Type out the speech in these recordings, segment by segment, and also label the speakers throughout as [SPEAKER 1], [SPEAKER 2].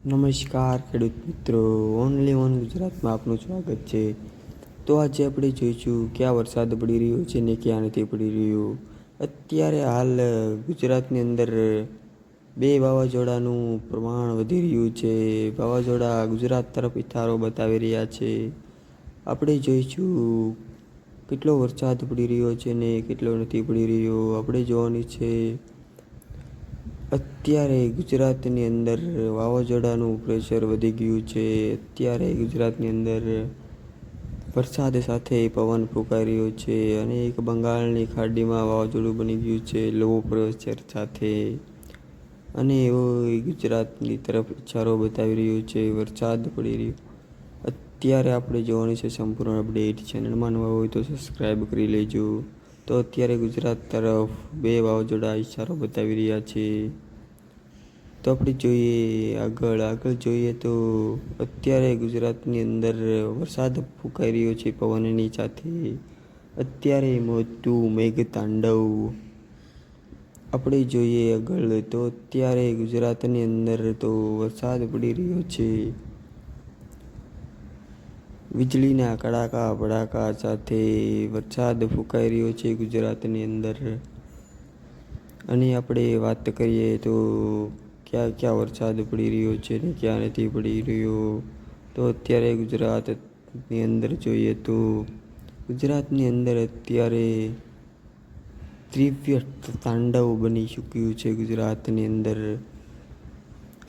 [SPEAKER 1] નમસ્કાર ખેડૂત મિત્રો, ઓનલી ઓન ગુજરાતમાં આપનું સ્વાગત છે। તો આજે આપણે જોઈશું ક્યાં વરસાદ પડી રહ્યો છે ને ક્યાં નથી પડી રહ્યો। અત્યારે હાલ ગુજરાતની અંદર બે વાવાઝોડાનું પ્રમાણ વધી રહ્યું છે। વાવાઝોડા ગુજરાત તરફ ઇશારો બતાવી રહ્યા છે। આપણે જોઈશું કેટલો વરસાદ પડી રહ્યો છે ને કેટલો નથી પડી રહ્યો આપણે જોવાની છે। અત્યારે ગુજરાતની અંદર વાવાઝોડાનું પ્રેશર વધી ગયું છે। અત્યારે ગુજરાતની અંદર વરસાદ સાથે પવન ફૂંકાઈ રહ્યો છે અને એક બંગાળની ખાડીમાં વાવાઝોડું બની ગયું છે લો પ્રેશર સાથે, અને એવો ગુજરાતની તરફ ઇશારો બતાવી રહ્યો છે વરસાદ પડી રહ્યો। અત્યારે આપણે જોવાની છે સંપૂર્ણ અપડેટ। ચેનલમાં નવા હોય તો સબસ્ક્રાઈબ કરી લેજો। તો અત્યારે ગુજરાત તરફ બે વાવાઝોડા ઇશારો બતાવી રહ્યા છે। તો આપણે જોઈએ આગળ જોઈએ તો અત્યારે ગુજરાતની અંદર વરસાદ ફૂંકાઈ રહ્યો છે પવનની સાથે। અત્યારે મોટું મેઘતાંડવ આપણે જોઈએ આગળ તો અત્યારે ગુજરાતની અંદર તો વરસાદ પડી રહ્યો છે વીજળીના કડાકા ભડાકા સાથે વરસાદ ફૂંકાઈ રહ્યો છે ગુજરાતની અંદર। અને આપણે વાત કરીએ તો ક્યાં ક્યાં વરસાદ પડી રહ્યો છે ને ક્યાં નથી પડી રહ્યો। તો અત્યારે ગુજરાતની અંદર જોઈએ તો ગુજરાતની અંદર અત્યારે તીવ્ર તાંડવ બની ચૂક્યું છે ગુજરાતની અંદર।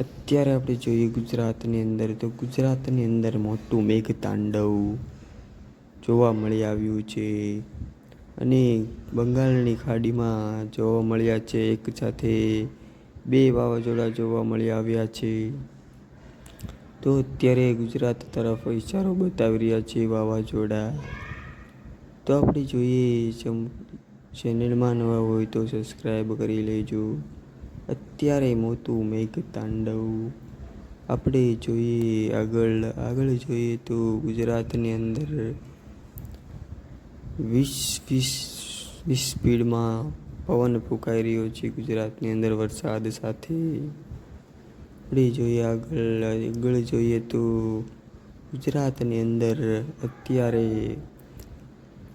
[SPEAKER 1] અત્યારે આપણે જોઈએ ગુજરાતની અંદર તો ગુજરાતની અંદર મોટું મેઘતાંડવ જોવા મળી આવ્યું છે અને બંગાળની ખાડીમાં જોવા મળ્યા છે। એક સાથે બે વાવાઝોડા જોવા મળી આવ્યા છે। તો અત્યારે ગુજરાત તરફ ઇશારો બતાવી રહ્યા છે વાવાઝોડા। તો આપણે જોઈએ ચેનલમાં નવા હોય તો સબસ્ક્રાઈબ કરી લેજો। અત્યારે મોટું મેઘતાંડવ આપણે જોઈએ આગળ જોઈએ તો ગુજરાતની અંદર 20 સ્પીડમાં પવન ફૂંકાઈ રહ્યો છે ગુજરાતની અંદર વરસાદ સાથે। આપણે જોઈએ આગળ જોઈએ તો ગુજરાતની અંદર અત્યારે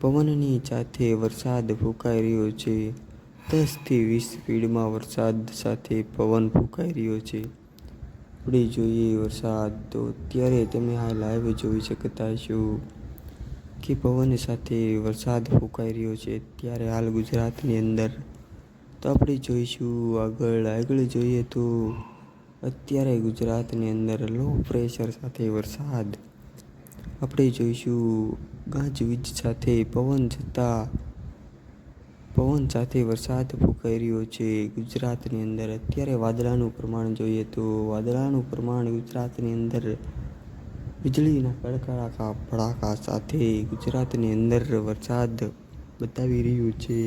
[SPEAKER 1] પવનની સાથે વરસાદ ફૂંકાઈ રહ્યો છે। 10 થી 20 સ્પીડમાં વરસાદ સાથે પવન ફૂંકાઈ રહ્યો છે। આપણે જોઈએ વરસાદ તો અત્યારે તમે આ લાઈવ જોઈ શકતા છો કે પવન સાથે વરસાદ ફૂંકાઈ રહ્યો છે અત્યારે હાલ ગુજરાતની અંદર। તો આપણે જોઈશું આગળ જોઈએ તો અત્યારે ગુજરાતની અંદર લો પ્રેશર સાથે વરસાદ આપણે જોઈશું ગાજવીજ સાથે પવન સાથે વરસાદ ફૂંકાઈ રહ્યો છે ગુજરાતની અંદર। અત્યારે વાદળાનું પ્રમાણ જોઈએ તો વાદળાનું પ્રમાણ ગુજરાતની અંદર વીજળીના કડકડાકા ભડાકા સાથે ગુજરાતની અંદર વરસાદ બતાવી રહ્યું છે।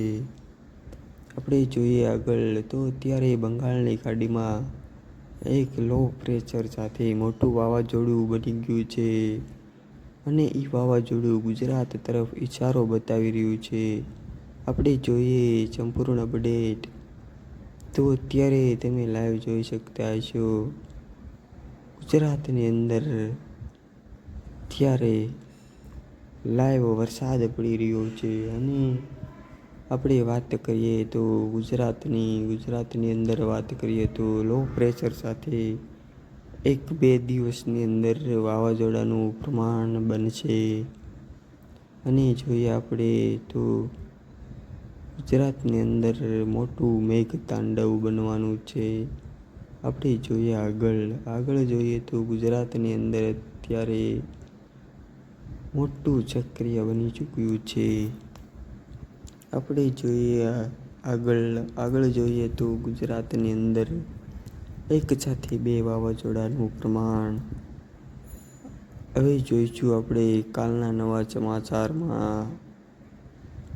[SPEAKER 1] આપણે જોઈએ આગળ તો અત્યારે બંગાળની ખાડીમાં એક લો પ્રેશર સાથે મોટું વાવાઝોડું બની ગયું છે અને એ વાવાઝોડું ગુજરાત તરફ ઇશારો બતાવી રહ્યું છે। આપણે જોઈએ સંપૂર્ણ અપડેટ। તો અત્યારે તમે લાઈવ જોઈ શકતા હશો ગુજરાતની અંદર અત્યારે લાઈવ વરસાદ પડી રહ્યો છે। અને આપણે વાત કરીએ તો ગુજરાતની અંદર વાત કરીએ તો લો પ્રેશર સાથે 1-2 દિવસની અંદર વાવાઝોડાનું પ્રમાણ બનશે। અને જોઈએ આપણે તો ગુજરાતની અંદર મોટું મેઘતાંડવ બનવાનું છે। આપણે જોઈએ આગળ જોઈએ તો ગુજરાતની અંદર અત્યારે મોટું ચક્રીય બની ચૂક્યું છે। આપણે જોઈએ આગળ જોઈએ તો ગુજરાતની અંદર એક સાથે બે વાવાઝોડાનું પ્રમાણ હવે જોઈશું આપણે કાલના નવા સમાચારમાં।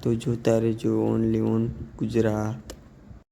[SPEAKER 1] તો જોતા રહેજો ઓનલી ઓન ગુજરાત।